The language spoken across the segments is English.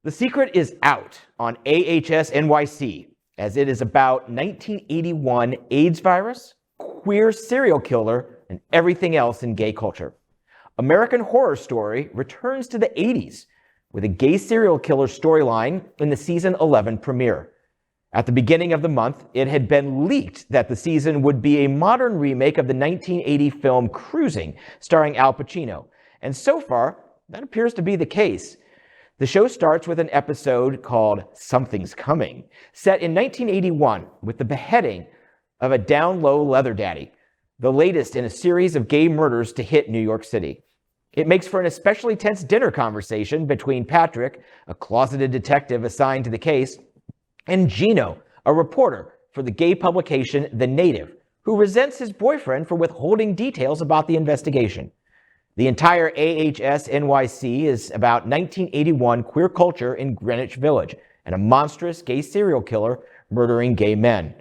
The secret is out on AHS NYC, as it is about 1981 AIDS virus, queer serial killer, and everything else in gay culture. American Horror Story returns to the 80s with a gay serial killer storyline in the season 11 premiere. At the beginning of the month, it had been leaked that the season would be a modern remake of the 1980 film Cruising, starring Al Pacino. And so far, that appears to be the case. The show starts with an episode called Something's Coming, set in 1981 with the beheading of a down-low leather daddy, the latest in a series of gay murders to hit New York City. It makes for an especially tense dinner conversation between Patrick, a closeted detective assigned to the case, and Gino, a reporter for the gay publication The Native, who resents his boyfriend for withholding details about the investigation. The entire AHS NYC is about 1981 queer culture in Greenwich Village and a monstrous gay serial killer murdering gay men.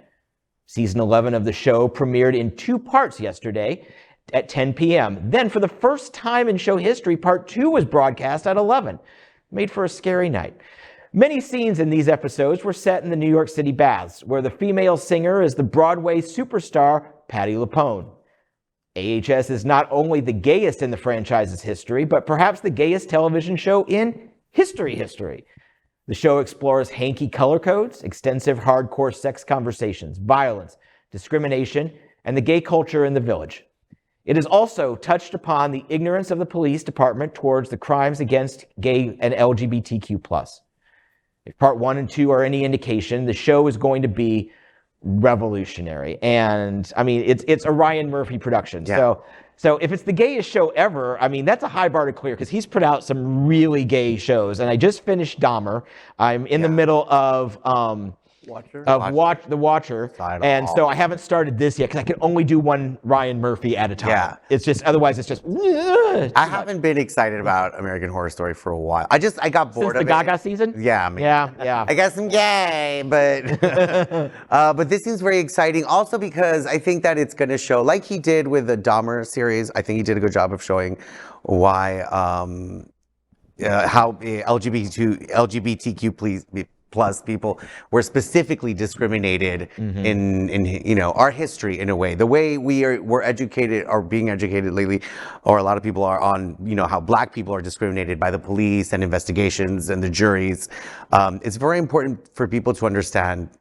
Season 11 of the show premiered in 2 parts yesterday at 10 p.m. Then, for the first time in show history, part 2 was broadcast at 11. Made for a scary night. Many scenes in these episodes were set in the New York City baths, where the female singer is the Broadway superstar Patti LuPone. AHS is not only the gayest in the franchise's history, but perhaps the gayest television show in history. The show explores hanky color codes, extensive hardcore sex conversations, violence, discrimination, and the gay culture in the village. It has also touched upon the ignorance of the police department towards the crimes against gay and LGBTQ+. If part 1 and 2 are any indication, the show is going to be revolutionary. And I mean, it's a Ryan Murphy production. Yeah. So if it's the gayest show ever, I mean, that's a high bar to clear, because he's put out some really gay shows. And I just finished Dahmer. I'm in the middle of The Watcher. And so I haven't started this yet, because I can only do one Ryan Murphy at a time. Yeah. It's just, otherwise it's just, I haven't been excited about American Horror Story for a while. I got bored of it. Since the Gaga season? Yeah, I mean, yeah. I guess I'm gay, but but this seems very exciting. Also because I think that it's going to show, like he did with the Dahmer series, I think he did a good job of showing why how LGBTQ plus people were specifically discriminated in our history, in a way. The way we're educated, or being educated lately, or a lot of people are on, how black people are discriminated by the police and investigations and the juries. It's very important for people to understand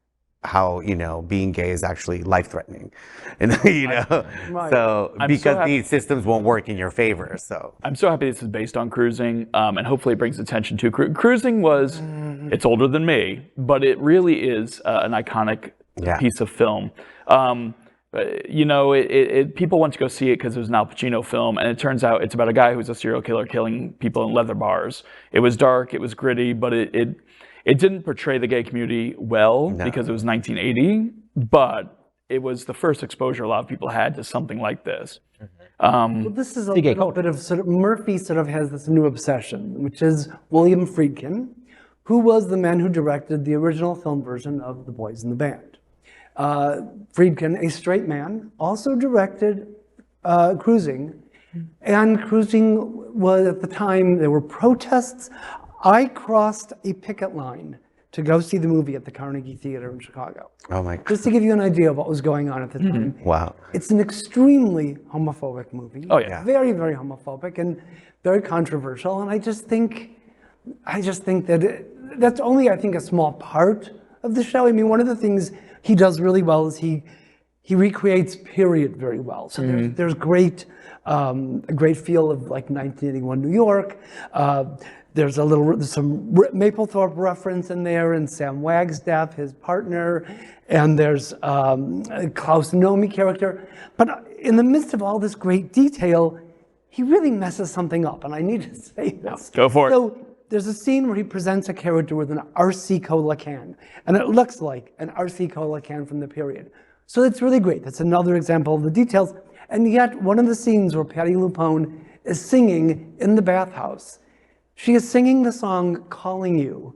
how, being gay is actually life-threatening. And, so because these systems won't work in your favor. So I'm so happy this is based on Cruising, and hopefully it brings attention to Cruising was, it's older than me, but it really is an iconic piece of film. People went to go see it because it was an Al Pacino film, and it turns out it's about a guy who's a serial killer killing people in leather bars. It was dark, it was gritty, but it didn't portray the gay community well because it was 1980, but it was the first exposure a lot of people had to something like this. Well, this is a little bit of Murphy has this new obsession, which is William Friedkin, who was the man who directed the original film version of The Boys in the Band. Friedkin, a straight man, also directed Cruising, and Cruising was, at the time, there were protests. I crossed a picket line to go see the movie at the Carnegie Theater in Chicago. Oh my God. Just to give you an idea of what was going on at the time. Wow. It's an extremely homophobic movie. Oh yeah. Very, very homophobic and very controversial. And I just think that that's only, I think, a small part of the show. I mean, one of the things he does really well is he recreates period very well. So there's a great feel of like 1981 New York. There's some Mapplethorpe reference in there, and Sam Wagstaff, his partner, and there's Klaus Nomi character. But in the midst of all this great detail, he really messes something up, and I need to say this. Go for it. So there's a scene where he presents a character with an RC Cola can, and it looks like an RC Cola can from the period. So it's really great. That's another example of the details. And yet, one of the scenes where Patti LuPone is singing in the bathhouse, she is singing the song "Calling You."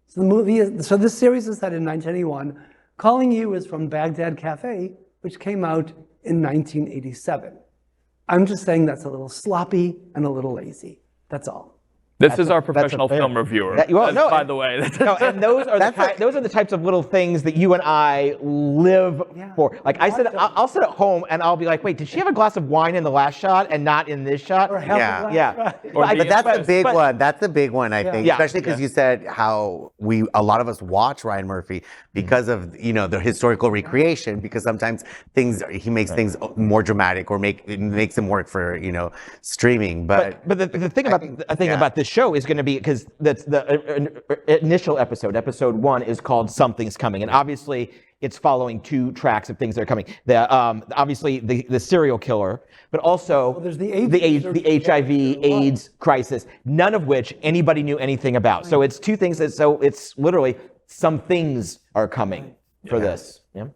So this series is set in 1981. "Calling You" is from Baghdad Cafe, which came out in 1987. I'm just saying that's a little sloppy and a little lazy. That's all. This is our professional fair. film reviewer. By the way. No, and those are those are the types of little things that you and I live for. Like I said, I'll sit at home and I'll be like, wait, did she have a glass of wine in the last shot and not in this shot? Or half a glass, right. But that's the big one. That's the big one, I think. Yeah. Especially because you said how a lot of us watch Ryan Murphy because of the historical recreation. Because sometimes he makes things more dramatic or makes them work for streaming. But the thing about this show is going to be, because that's the initial episode 1 is called Something's Coming, and obviously it's following 2 tracks of things that are coming. Obviously the serial killer, but also there's the HIV AIDS crisis, none of which anybody knew anything about. So it's 2 things so it's literally some things are coming for this. Yeah.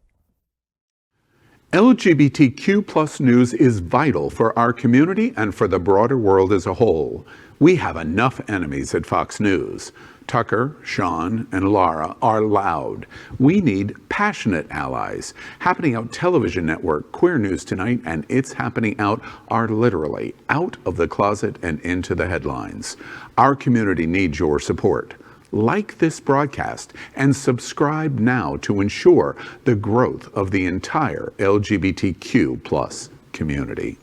LGBTQ plus news is vital for our community and for the broader world as a whole. We have enough enemies at Fox News. Tucker, Sean, and Lara are loud. We need passionate allies. Happening Out Television Network, Queer News Tonight, and It's Happening Out are literally out of the closet and into the headlines. Our community needs your support. Like this broadcast and subscribe now to ensure the growth of the entire LGBTQ plus community.